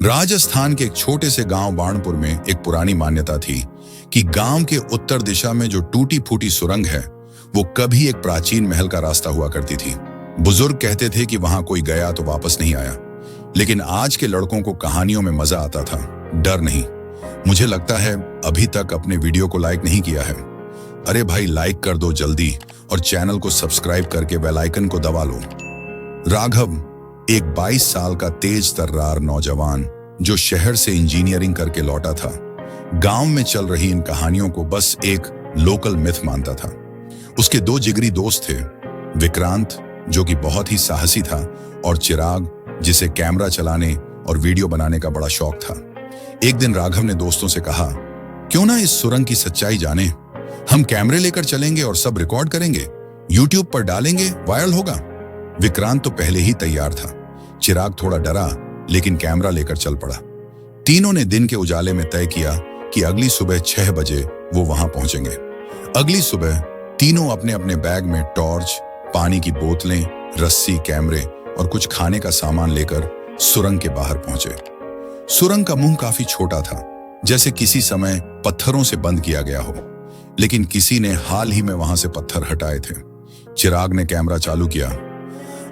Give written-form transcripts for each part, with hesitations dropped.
राजस्थान के एक छोटे से गांव बाणपुर में एक पुरानी मान्यता थी कि गांव के उत्तर दिशा में जो टूटी फूटी सुरंग है वो कभी एक प्राचीन महल का रास्ता हुआ करती थी। बुजुर्ग कहते थे कि वहां कोई गया तो वापस नहीं आया, लेकिन आज के लड़कों को कहानियों में मजा आता था, डर नहीं। मुझे लगता है अभी तक अपने वीडियो को लाइक नहीं किया है। अरे भाई लाइक कर दो जल्दी और चैनल को सब्सक्राइब करके बेल आइकन को दबा लो। राघव एक 22 साल का तेज तर्रार नौजवान जो शहर से इंजीनियरिंग करके लौटा था, गांव में चल रही इन कहानियों को बस एक लोकल मिथ मानता था। उसके दो जिगरी दोस्त थे, विक्रांत जो कि बहुत ही साहसी था और चिराग जिसे कैमरा चलाने और वीडियो बनाने का बड़ा शौक था। एक दिन राघव ने दोस्तों से कहा, क्यों ना इस सुरंग की सच्चाई जाने, हम कैमरे लेकर चलेंगे और सब रिकॉर्ड करेंगे, यूट्यूब पर डालेंगे, वायरल होगा। विक्रांत तो पहले ही तैयार था, चिराग थोड़ा डरा लेकिन कैमरा लेकर चल पड़ा। तीनों ने दिन के उजाले में तय किया कि अगली सुबह 6 बजे वो वहां पहुंचेंगे। अगली सुबह तीनों अपने अपने बैग में टॉर्च, पानी की बोतलें, रस्सी, कैमरे और कुछ खाने का सामान लेकर सुरंग के बाहर पहुंचे। सुरंग का मुंह काफी छोटा था, जैसे किसी समय पत्थरों से बंद किया गया हो, लेकिन किसी ने हाल ही में वहां से पत्थर हटाए थे। चिराग ने कैमरा चालू किया।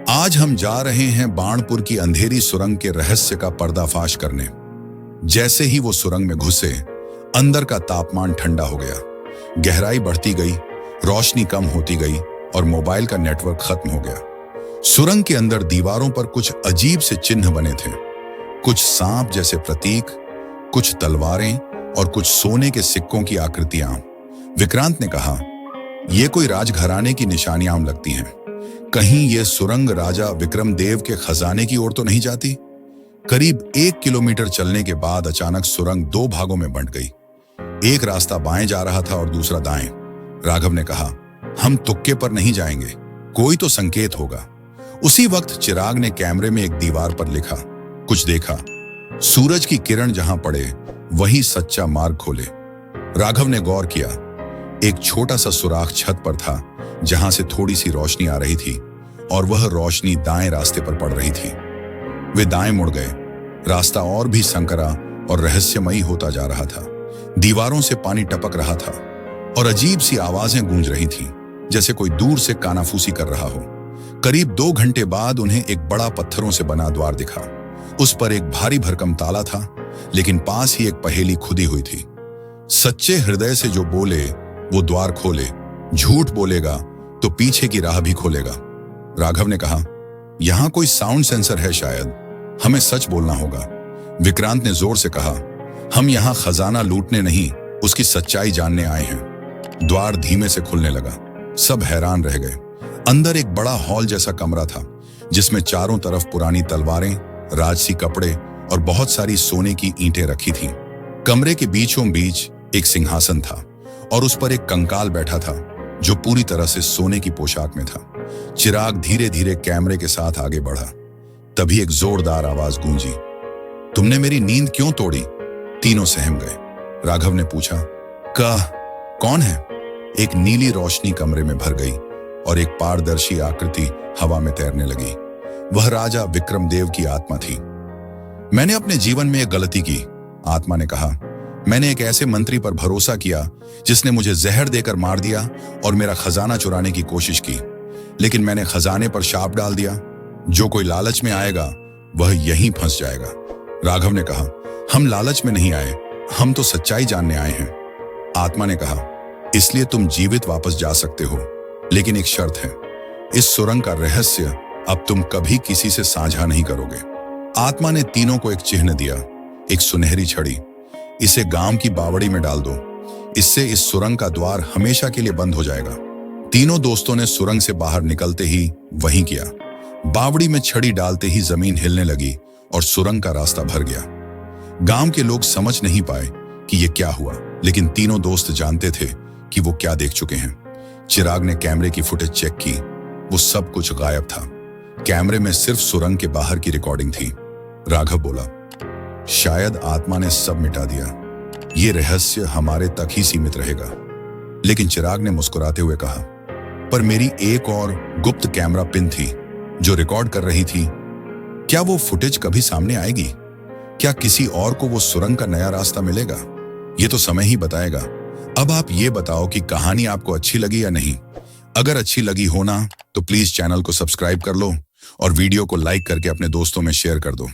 आज हम जा रहे हैं बाणपुर की अंधेरी सुरंग के रहस्य का पर्दाफाश करने। जैसे ही वो सुरंग में घुसे, अंदर का तापमान ठंडा हो गया, गहराई बढ़ती गई, रोशनी कम होती गई और मोबाइल का नेटवर्क खत्म हो गया। सुरंग के अंदर दीवारों पर कुछ अजीब से चिन्ह बने थे, कुछ सांप जैसे प्रतीक, कुछ तलवारें और कुछ सोने के सिक्कों की आकृतियां। विक्रांत ने कहा, यह कोई राजघराने की निशानियां लगती हैं। कहीं यह सुरंग राजा विक्रमदेव के खजाने की ओर तो नहीं जाती? करीब 1 किलोमीटर चलने के बाद अचानक सुरंग 2 भागों में बंट गई। एक रास्ता बाएं जा रहा था और दूसरा दाएं। राघव ने कहा, हम तुक्के पर नहीं जाएंगे, कोई तो संकेत होगा। उसी वक्त चिराग ने कैमरे में एक दीवार पर लिखा, कुछ देखा, सूरज की किरण जहां पड़े वहीं सच्चा मार्ग खोले। राघव ने गौर किया, एक छोटा सा सुराख छत पर था जहां से थोड़ी सी रोशनी आ रही थी और वह रोशनी दाएं रास्ते पर पड़ रही थी। वे दाएं मुड़ गए। रास्ता और भी संकरा और रहस्यमयी होता जा रहा था। दीवारों से पानी टपक रहा था और अजीब सी आवाजें गूंज रही थीं, जैसे कोई दूर से कानाफूसी कर रहा हो। करीब 2 घंटे बाद उन्हें एक बड़ा पत्थरों से बना द्वार दिखा। उस पर एक भारी भरकम ताला था, लेकिन पास ही एक पहेली खुदी हुई थी। सच्चे हृदय से जो बोले वो द्वार खोले, झूठ बोलेगा तो पीछे की राह भी खोलेगा। राघव ने कहा, यहां कोई साउंड सेंसर है शायद, हमें सच बोलना होगा। विक्रांत ने जोर से कहा, हम यहां खजाना लूटने नहीं, उसकी सच्चाई जानने आए हैं। द्वार धीमे से खुलने लगा। सब हैरान रह गए। अंदर एक बड़ा हॉल जैसा कमरा था, जिसमें चारों तरफ पुरानी तलवारें, राजसी कपड़े और बहुत सारी सोने की ईंटें रखी थीं। कमरे के बीचों बीच एक सिंहासन था और उस पर एक कंकाल बैठा था जो पूरी तरह से सोने की पोशाक में था। चिराग धीरे धीरे कैमरे के साथ आगे बढ़ा। तभी एक जोरदार आवाज गूंजी, तुमने मेरी नींद क्यों तोड़ी? तीनों सहम गए। राघव ने पूछा, कौन है? एक नीली रोशनी कमरे में भर गई और एक पारदर्शी आकृति हवा में तैरने लगी। वह राजा विक्रमदेव की आत्मा थी। मैंने अपने जीवन में एक गलती की, आत्मा ने कहा। मैंने एक ऐसे मंत्री पर भरोसा किया जिसने मुझे जहर देकर मार दिया और मेरा खजाना चुराने की कोशिश की, लेकिन मैंने खजाने पर शाप डाल दिया। जो कोई लालच में आएगा वह यहीं फंस जाएगा। राघव ने कहा, हम लालच में नहीं आए, हम तो सच्चाई जानने आए हैं। आत्मा ने कहा, इसलिए तुम जीवित वापस जा सकते हो, लेकिन एक शर्त है, इस सुरंग का रहस्य अब तुम कभी किसी से साझा नहीं करोगे। आत्मा ने तीनों को एक चिन्ह दिया, एक सुनहरी छड़ी। इसे गांव की बावड़ी में डाल दो, इससे इस सुरंग का द्वार हमेशा के लिए बंद हो जाएगा। तीनों दोस्तों ने सुरंग से बाहर निकलते ही वही किया। बावड़ी में छड़ी डालते ही जमीन हिलने लगी और सुरंग का रास्ता भर गया। गांव के लोग समझ नहीं पाए कि यह क्या हुआ, लेकिन तीनों दोस्त जानते थे कि वो क्या देख चुके हैं। चिराग ने कैमरे की फुटेज चेक की, वो सब कुछ गायब था। कैमरे में सिर्फ सुरंग के बाहर की रिकॉर्डिंग थी। राघव बोला, शायद आत्मा ने सब मिटा दिया, ये रहस्य हमारे तक ही सीमित रहेगा। लेकिन चिराग ने मुस्कुराते हुए कहा, पर मेरी एक और गुप्त कैमरा पिन थी जो रिकॉर्ड कर रही थी। क्या वो फुटेज कभी सामने आएगी? क्या किसी और को वो सुरंग का नया रास्ता मिलेगा? ये तो समय ही बताएगा। अब आप ये बताओ कि कहानी आपको अच्छी लगी या नहीं। अगर अच्छी लगी हो ना, तो प्लीज चैनल को सब्सक्राइब कर लो और वीडियो को लाइक करके अपने दोस्तों में शेयर कर दो।